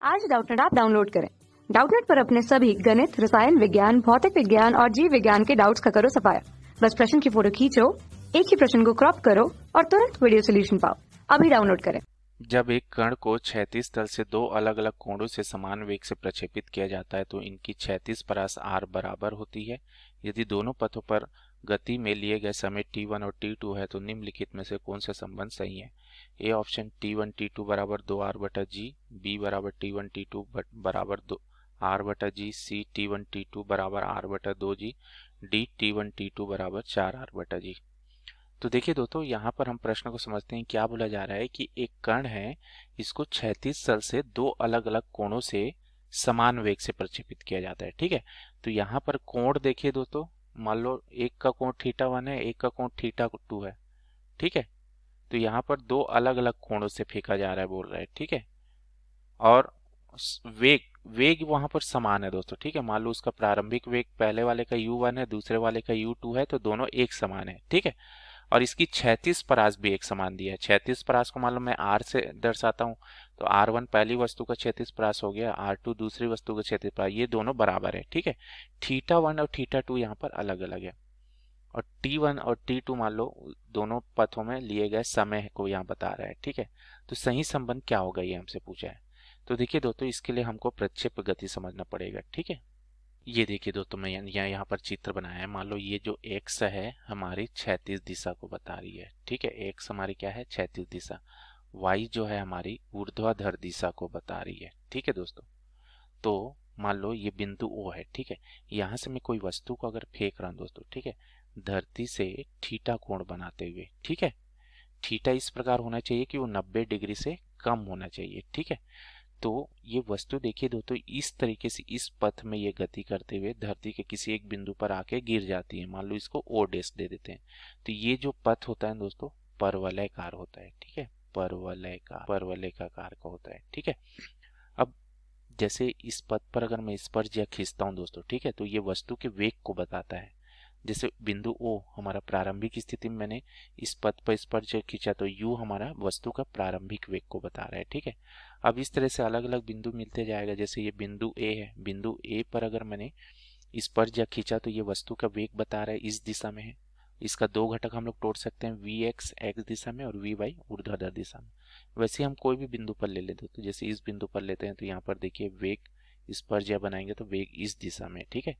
आज Doubtnut app download करें। Doubtnut पर अपने सभी गणित, रसायन विज्ञान, भौतिक विज्ञान और जीव विज्ञान के डाउट्स का करो सफाया। बस प्रश्न की फोटो खींचो, एक ही प्रश्न को क्रॉप करो और तुरंत वीडियो सोल्यूशन पाओ। अभी डाउनलोड करें। जब एक कण को क्षैतिज तल से दो अलग अलग कोणों से समान वेग से प्रक्षेपित किया जाता है तो इनकी क्षैतिज परास r बराबर होती है। यदि दोनों पथों पर गति में लिए गए समय t1 और t2 है तो निम्नलिखित में से कौन सा संबंध सही है? ए ऑप्शन t1 t2 बराबर 2r/g, बी बराबर t1 t2 बराबर 2r/g, सी t1 t2 बराबर r/2g, डी t1 t2 बराबर 4r/g। तो देखिए दोस्तों, यहाँ पर हम प्रश्न को समझते हैं। क्या बोला जा रहा है कि एक कण है, इसको क्षैतिज तल से दो अलग अलग कोणों से समान वेग से प्रक्षेपित किया जाता है। ठीक है, तो यहाँ पर कोण देखिए दोस्तों, मान लो एक का कोण θ1 है, एक का कोण θ2 है। ठीक है, तो यहाँ पर दो अलग अलग कोणों से फेंका जा रहा है, बोल रहा है। ठीक है, और वेग वेग वहां पर समान है दोस्तों। ठीक है, मान लो उसका प्रारंभिक वेग पहले वाले का u1 है, दूसरे वाले का u2 है, तो दोनों एक समान है। ठीक है, और इसकी क्षैतिज परास भी एक समान दिया है। क्षैतिज परास को मान लो मैं r से दर्शाता हूँ, तो r1 पहली वस्तु का क्षैतिज परास हो गया, r2 दूसरी वस्तु का क्षैतिज परास, ये दोनों बराबर है। ठीक है, θ1 और θ2 यहाँ पर अलग अलग है, और t1 और t2 मान लो दोनों पथों में लिए गए समय को यहाँ बता रहा है। ठीक है, तो सही संबंध क्या होगा, ये हमसे पूछा है। तो देखिए दोस्तों, इसके लिए हमको प्रक्षेप गति समझना पड़ेगा। ठीक है, ये देखिए दोस्तों, मैं यहाँ पर चित्र बनाया है। मान लो ये जो x है हमारी क्षैतिज दिशा को बता रही है। ठीक है, x हमारी क्या है, क्षैतिज दिशा। y जो है हमारी ऊर्ध्वाधर दिशा को बता रही है। ठीक है दोस्तों, तो मान लो ये बिंदु O है। ठीक है, यहाँ से मैं कोई वस्तु को अगर फेंक रहा हूँ दोस्तों, ठीक है, धरती से थीटा कोण बनाते हुए। ठीक है, थीटा इस प्रकार होना चाहिए कि वो 90 डिग्री से कम होना चाहिए। ठीक है, तो ये वस्तु देखिए दोस्तों, इस तरीके से इस पथ में ये गति करते हुए धरती के किसी एक बिंदु पर आके गिर जाती है। मान लो इसको ओ डैश दे देते हैं। तो ये जो पथ होता है दोस्तों, परवलयकार होता है। ठीक है, परवलयकार का होता है। ठीक है, अब जैसे इस पथ पर अगर मैं स्पर्श या खींचता हूँ दोस्तों, ठीक है, तो ये वस्तु के वेग को बताता है। जैसे बिंदु O हमारा प्रारंभिक स्थिति में मैंने इस पथ पर स्पर्श खींचा, तो U हमारा वस्तु का प्रारंभिक वेग को बता रहा है। ठीक है, अब इस तरह से अलग अलग बिंदु मिलते जाएगा। जैसे ये बिंदु A है, बिंदु A पर अगर मैंने स्पर्श या खींचा तो ये वस्तु का वेग बता रहा है, इस दिशा में है। इसका दो घटक हम लोग तोड़ सकते हैं, Vx x दिशा में और Vy ऊर्ध्वाधर दिशा में। वैसे हम कोई भी बिंदु पर ले लेते हैं, तो जैसे इस बिंदु पर लेते हैं तो यहाँ पर देखिए वेग स्पर्श या बनाएंगे तो वेग इस दिशा में। ठीक है,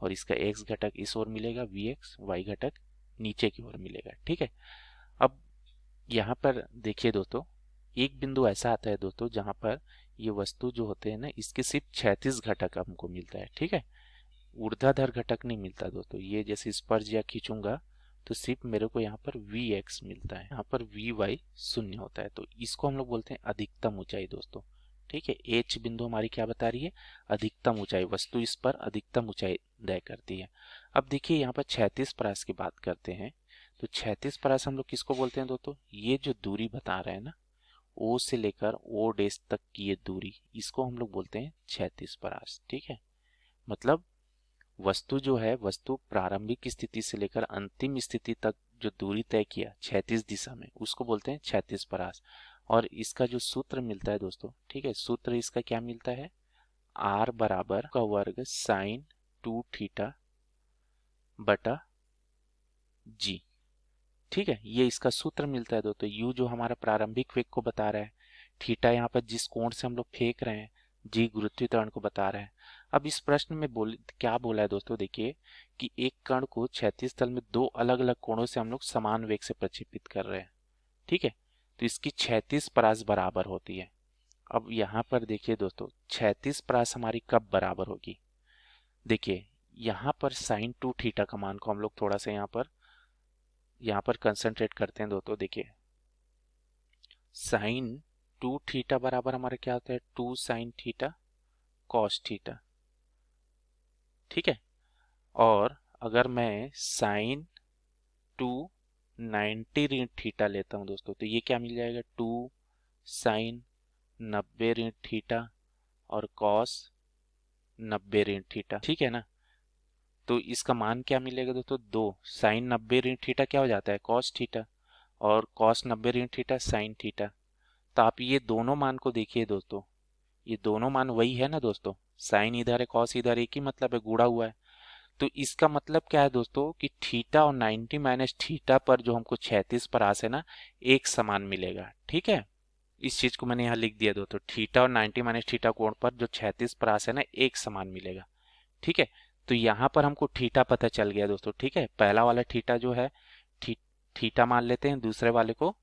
और इसका x घटक इस ओर मिलेगा Vx, y घटक नीचे की ओर मिलेगा। ठीक है, अब यहाँ पर देखिए दोस्तों, एक बिंदु ऐसा आता है दोस्तों जहां पर ये वस्तु जो होते हैं ना, इसके सिर्फ क्षैतिज घटक हमको मिलता है। ठीक है, ऊर्ध्वाधर घटक नहीं मिलता दोस्तों। ये जैसे स्पर्श या खींचूंगा तो सिर्फ मेरे को यहाँ पर Vx मिलता है, यहाँ पर Vy शून्य होता है। तो इसको हम लोग बोलते हैं अधिकतम ऊंचाई दोस्तों। ठीक है, H बिंदु हमारी क्या बता रही है, अधिकतम ऊंचाई। वस्तु इस पर अधिकतम ऊंचाई तय करती है। अब देखिए यहाँ पर क्षैतिज परास की बात करते हैं, तो क्षैतिज परास हम लोग किसको बोलते हैं दोस्तों, ये जो दूरी बता रहे हैं ना, O से लेकर O डैश तक की ये दूरी, इसको हम लोग बोलते हैं क्षैतिज परास। ठीक है, मतलब वस्तु जो है, वस्तु प्रारंभिक स्थिति से लेकर अंतिम स्थिति तक जो दूरी तय किया क्षैतिज दिशा में, उसको बोलते हैं क्षैतिज परास। और इसका जो सूत्र मिलता है दोस्तों, ठीक है, सूत्र इसका क्या मिलता है, r बराबर का वर्ग साइन 2θ बटा g। ठीक है, ये इसका सूत्र मिलता है दोस्तों। u जो हमारा प्रारंभिक वेग को बता रहा है, थीटा यहाँ पर जिस कोण से हम लोग फेंक रहे हैं, जी गुरुत्वीय त्वरण को बता रहा है। अब इस प्रश्न में क्या बोला है दोस्तों, देखिए कि एक कण को क्षैतिज तल में दो अलग अलग कोणों से हम लोग समान वेग से प्रक्षेपित कर रहे हैं। ठीक है, तो इसकी क्षैतिज परास बराबर होती है। अब यहाँ पर देखिए दोस्तों, क्षैतिज परास हमारी कब बराबर होगी, देखिए यहाँ पर साइन 2θ का मान को हम लोग थोड़ा सा यहाँ पर कंसंट्रेट करते हैं दोस्तों। देखिए साइन 2θ बराबर हमारा क्या होता है, 2 साइन थीटा कॉस थीटा। ठीक है, और अगर मैं साइन 2 90 ऋण थीटा लेता हूं दोस्तों, तो ये क्या मिल जाएगा, 2 साइन 90 ऋण थीटा और कॉस 90 ऋण थीटा। ठीक है ना, तो इसका मान क्या मिलेगा दोस्तों, 2 साइन 90 ऋण थीटा क्या हो जाता है, कॉस थीटा, और कॉस 90 ऋण थीटा साइन थीटा। तो आप ये दोनों मान को देखिए दोस्तों, ये दोनों मान वही है ना दोस्तों, साइन इधर है कॉस इधर, एक ही मतलब है, गुड़ा हुआ है। तो इसका मतलब क्या है दोस्तों कि थीटा और 90 माइनस थीटा पर जो हमको 36 परास है ना, एक समान मिलेगा। ठीक है, इस चीज को मैंने यहाँ लिख दिया दोस्तों, थीटा और 90 माइनस थीटा कोण पर जो 36 परास है ना, एक समान मिलेगा। ठीक है, तो यहाँ पर हमको थीटा पता चल गया दोस्तों। ठीक है, पहला वाला थीटा जो है थीटा मान लेते हैं, दूसरे वाले को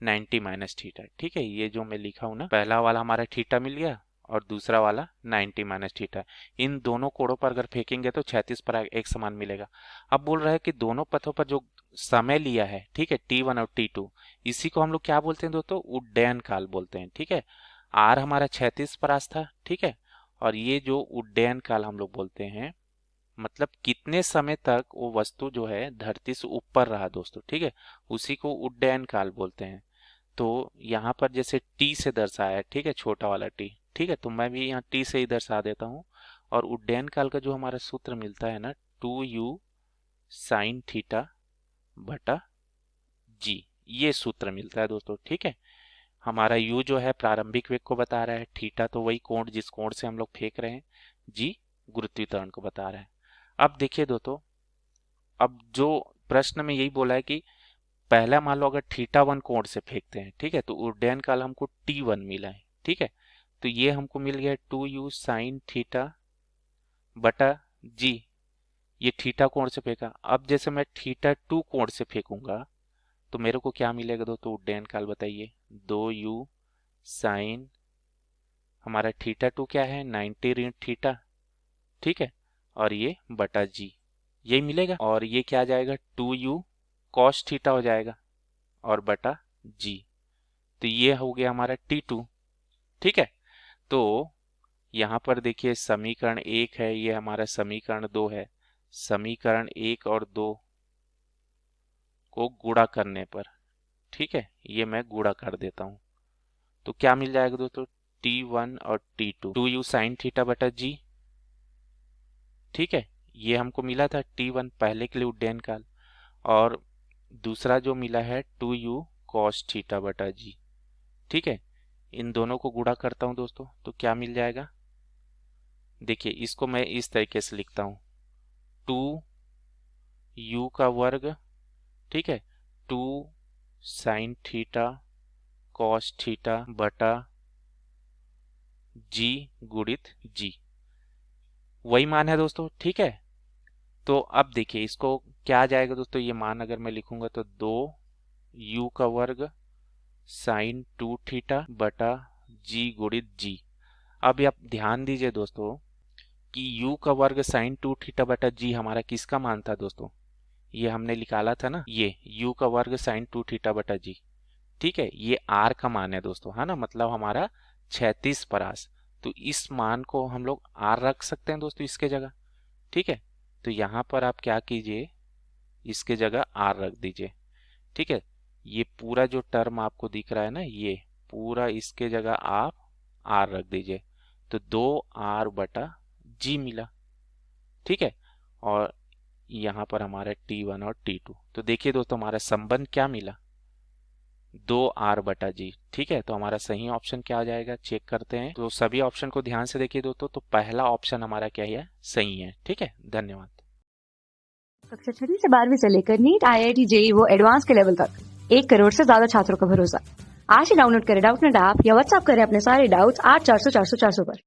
90 माइनस थीटा। ठीक है, ये जो मैं लिखा हूं ना, पहला वाला हमारा थीटा मिल गया और दूसरा वाला 90 माइनस थीटा। इन दोनों कोणों पर अगर फेंकेंगे तो 36 पर एक समान मिलेगा। अब बोल रहा है कि दोनों पथों पर जो समय लिया है, ठीक है, T1 और T2, इसी को हम लोग क्या बोलते हैं दोस्तों, उड्डयन काल बोलते हैं। ठीक है, आर हमारा 36 परास था। ठीक है, और ये जो उड्डयन काल हम लोग बोलते हैं, मतलब कितने समय तक वो वस्तु जो है धरती से ऊपर रहा दोस्तों। ठीक है, उसी को उड्डयन काल बोलते हैं। तो यहाँ पर जैसे टी से दर्शाया है, ठीक है, छोटा वाला टी। ठीक है, तो मैं भी यहाँ टी से ही दर्शा देता हूँ। और उड्डयन काल का जो हमारा सूत्र मिलता है ना, 2u साइन थीटा बटा जी, ये सूत्र मिलता है दोस्तों। ठीक है, हमारा u जो है प्रारंभिक वेग को बता रहा है, थीटा तो वही कोण जिस कोण से हम लोग फेंक रहे हैं, जी गुरुत्वीय त्वरण को बता रहा है। अब देखिए दोस्तों, अब जो प्रश्न में यही बोला है कि पहला मान लो अगर थीटा 1 कोण से फेंकते हैं, ठीक है, तो उड्डयन काल हमको T1 मिला है। ठीक है, तो ये हमको मिल गया 2u साइन थीटा बटा जी, ये थीटा कोण से फेंका। अब जैसे मैं थीटा 2 कोण से फेंकूंगा तो मेरे को क्या मिलेगा दोस्तों, उड्डयन काल बताइए, 2u साइन, हमारा थीटा 2 क्या है, 90 ऋण थीटा। ठीक है, और ये बटा जी, यही मिलेगा। और ये क्या आ जाएगा, 2u कॉस थीटा हो जाएगा और बटा जी। तो ये हो गया हमारा T2। ठीक है, तो यहाँ पर देखिए समीकरण 1 है, ये हमारा समीकरण 2 है। समीकरण 1 और 2 को गुणा करने पर, ठीक है, ये मैं गुणा कर देता हूँ, तो क्या मिल जाएगा दोस्तों, T1 और T2, 2u साइन थीटा बटा जी। ठीक है, ये हमको मिला था T1 पहले के लिए उड्डयन काल, और दूसरा जो मिला है 2u cos थीटा बटा जी। ठीक है, इन दोनों को गुणा करता हूं दोस्तों, तो क्या मिल जाएगा, देखिए इसको मैं इस तरीके से लिखता हूं, 2u का वर्ग, ठीक है, 2 साइन थीटा cos थीटा बटा जी गुणित जी, वही मान है दोस्तों। ठीक है, तो अब देखिए इसको क्या आ जाएगा दोस्तों, ये मान अगर मैं लिखूंगा तो 2u का वर्ग साइन 2 थीटा बटा जी गुणित जी। अब आप ध्यान दीजिए दोस्तों कि u का वर्ग साइन 2 थीटा बटा जी हमारा किसका मान था दोस्तों, ये हमने निकाला था ना, ये u का वर्ग साइन 2 थीटा बटा जी। ठीक है, ये r का मान है दोस्तों, है ना, मतलब हमारा 36 परास। तो इस मान को हम लोग r रख सकते हैं दोस्तों इसके जगह। ठीक है, तो यहाँ पर आप क्या कीजिए, इसके जगह r रख दीजिए। ठीक है, ये पूरा जो टर्म आपको दिख रहा है ना, ये पूरा इसके जगह आप r रख दीजिए, तो 2r बटा जी मिला। ठीक है, और यहाँ पर हमारा T1 और T2, तो देखिए दोस्तों हमारा संबंध क्या मिला, 2r बटा जी। ठीक है, तो हमारा सही ऑप्शन क्या आ जाएगा, चेक करते हैं। तो सभी ऑप्शन को ध्यान से देखिए दोस्तों, तो पहला ऑप्शन हमारा क्या है, सही है। ठीक है, धन्यवाद। कक्षा 6 से 12वीं से लेकर नीट, IIT, JEE वो एडवांस के लेवल तक 1 करोड़ से ज्यादा छात्रों का भरोसा। आज ही डाउनलोड करें डाउटनेट ऐप या व्हाट्सएप करें अपने सारे डाउट्स 8400 400 400 पर।